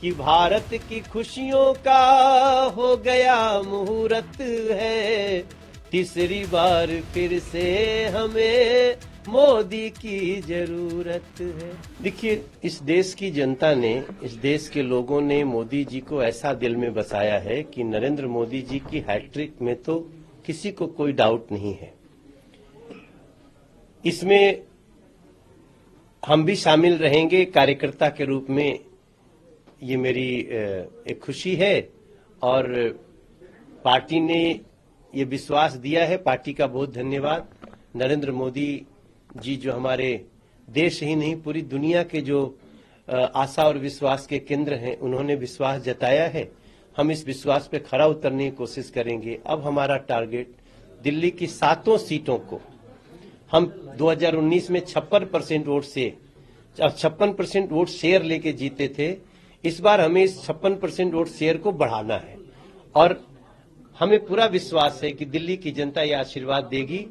कि भारत की खुशियों का हो गया मुहूर्त है, तीसरी बार फिर से हमें मोदी की जरूरत है। देखिए, इस देश की जनता ने, इस देश के लोगों ने मोदी जी को ऐसा दिल में बसाया है कि नरेंद्र मोदी जी की हैट्रिक में तो किसी को कोई डाउट नहीं है। इसमें हम भी शामिल रहेंगे कार्यकर्ता के रूप में। ये मेरी एक खुशी है और पार्टी ने ये विश्वास दिया है। पार्टी का बहुत धन्यवाद। नरेंद्र मोदी जी जो हमारे देश ही नहीं पूरी दुनिया के जो आशा और विश्वास के केंद्र हैं, उन्होंने विश्वास जताया है। हम इस विश्वास पे खरा उतरने की कोशिश करेंगे। अब हमारा टारगेट दिल्ली की 7 सीटों को हम 2019 में 56% वोट से 56% वोट शेयर लेके जीते थे। इस बार हमें इस 56% वोट शेयर को बढ़ाना है और हमें पूरा विश्वास है कि दिल्ली की जनता ये आशीर्वाद देगी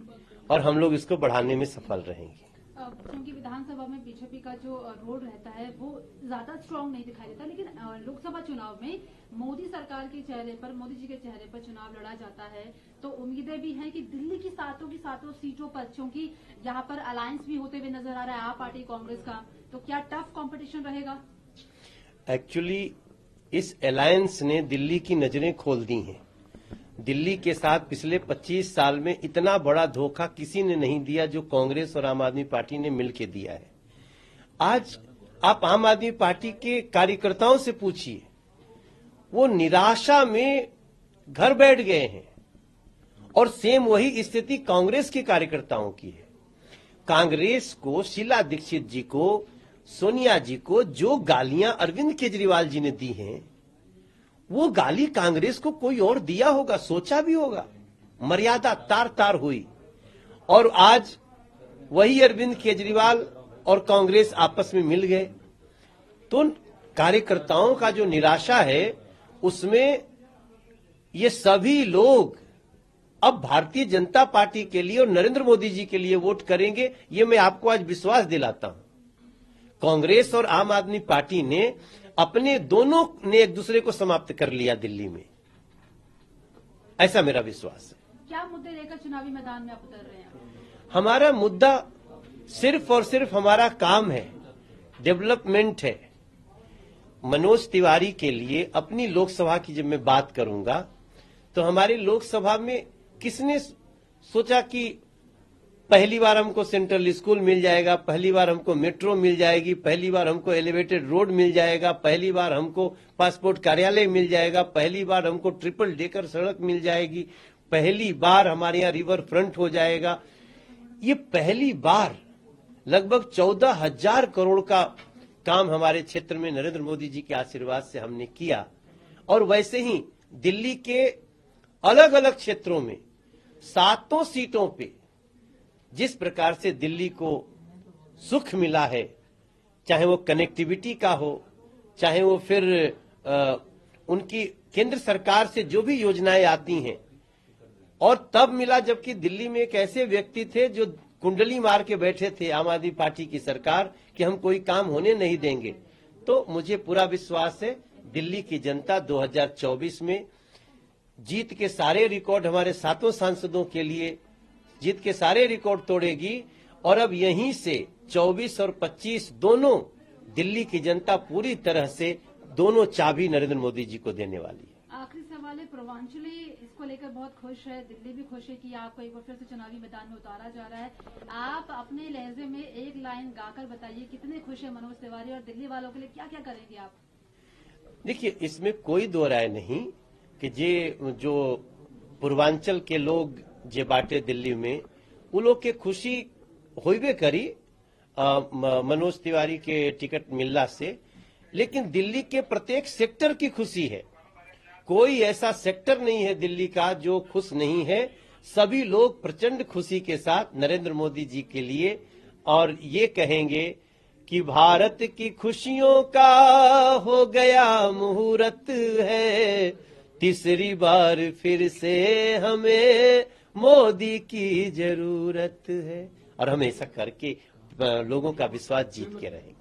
और हम लोग इसको बढ़ाने में सफल रहेंगे। क्योंकि विधानसभा में बीजेपी का जो रोल रहता है वो ज्यादा स्ट्रांग नहीं दिखाई देता, लेकिन लोकसभा चुनाव में मोदी सरकार के चेहरे पर, मोदी जी के चेहरे पर चुनाव लड़ा जाता है, तो उम्मीदें भी हैं कि दिल्ली की 7 सीटों पर, क्योंकि यहाँ पर अलायंस भी होते हुए नजर आ रहा है आप पार्टी कांग्रेस का, तो क्या टफ कंपटीशन रहेगा? एक्चुअली इस अलायंस ने दिल्ली की नजरें खोल दी हैं। दिल्ली के साथ पिछले 25 साल में इतना बड़ा धोखा किसी ने नहीं दिया जो कांग्रेस और आम आदमी पार्टी ने मिलकर दिया है। आज आप आम आदमी पार्टी के कार्यकर्ताओं से पूछिए, वो निराशा में घर बैठ गए हैं और सेम वही स्थिति कांग्रेस के कार्यकर्ताओं की है। कांग्रेस को, शीला दीक्षित जी को, सोनिया जी को जो गालियां अरविंद केजरीवाल जी ने दी हैं, वो गाली कांग्रेस को कोई और दिया होगा, सोचा भी होगा। मर्यादा तार तार हुई और आज वही अरविंद केजरीवाल और कांग्रेस आपस में मिल गए। तो कार्यकर्ताओं का जो निराशा है उसमें ये सभी लोग अब भारतीय जनता पार्टी के लिए और नरेंद्र मोदी जी के लिए वोट करेंगे, ये मैं आपको आज विश्वास दिलाता हूं। कांग्रेस और आम आदमी पार्टी ने अपने दोनों ने एक दूसरे को समाप्त कर लिया दिल्ली में, ऐसा मेरा विश्वास है। क्या मुद्दे लेकर चुनावी मैदान में आप उतर रहे हैं? हमारा मुद्दा सिर्फ और सिर्फ हमारा काम है, डेवलपमेंट है। मनोज तिवारी के लिए अपनी लोकसभा की जब मैं बात करूंगा तो हमारी लोकसभा में किसने सोचा कि पहली बार हमको सेंट्रल स्कूल मिल जाएगा, पहली बार हमको मेट्रो मिल जाएगी, पहली बार हमको एलिवेटेड रोड मिल जाएगा, पहली बार हमको पासपोर्ट कार्यालय मिल जाएगा, पहली बार हमको ट्रिपल डेकर सड़क मिल जाएगी, पहली बार हमारे यहाँ रिवर फ्रंट हो जाएगा। ये पहली बार लगभग 14,000 करोड़ का काम हमारे क्षेत्र में नरेंद्र मोदी जी के आशीर्वाद से हमने किया। और वैसे ही दिल्ली के अलग अलग क्षेत्रों में 7 सीटों पे जिस प्रकार से दिल्ली को सुख मिला है, चाहे वो कनेक्टिविटी का हो, चाहे वो फिर उनकी केंद्र सरकार से जो भी योजनाएं आती हैं, और तब मिला जबकि दिल्ली में एक ऐसे व्यक्ति थे जो कुंडली मार के बैठे थे आम आदमी पार्टी की सरकार कि हम कोई काम होने नहीं देंगे। तो मुझे पूरा विश्वास है दिल्ली की जनता 2024 में जीत के सारे रिकॉर्ड, हमारे 7 सांसदों के लिए जीत के सारे रिकॉर्ड तोड़ेगी। और अब यहीं से 24 और 25 दोनों दिल्ली की जनता पूरी तरह से दोनों चाबी नरेंद्र मोदी जी को देने वाली है। आखिरी सवाल है, पूर्वांचली इसको लेकर बहुत खुश है, दिल्ली भी खुश है कि आपको एक बार फिर से चुनावी मैदान में उतारा जा रहा है। आप अपने लहजे में एक लाइन गाकर बताइए कितने खुश है मनोज तिवारी और दिल्ली वालों के लिए क्या क्या करेंगे आप? देखिए, इसमें कोई दो राय नहीं कि जो पूर्वांचल के लोग जे बाटे दिल्ली में, वो लोग के खुशी होइबे करी मनोज तिवारी के टिकट मिलने से, लेकिन दिल्ली के प्रत्येक सेक्टर की खुशी है। कोई ऐसा सेक्टर नहीं है दिल्ली का जो खुश नहीं है। सभी लोग प्रचंड खुशी के साथ नरेंद्र मोदी जी के लिए और ये कहेंगे कि भारत की खुशियों का हो गया मुहूर्त है, तीसरी बार फिर से हमें मोदी की जरूरत है। और हम ऐसा करके लोगों का विश्वास जीत के रहेंगे।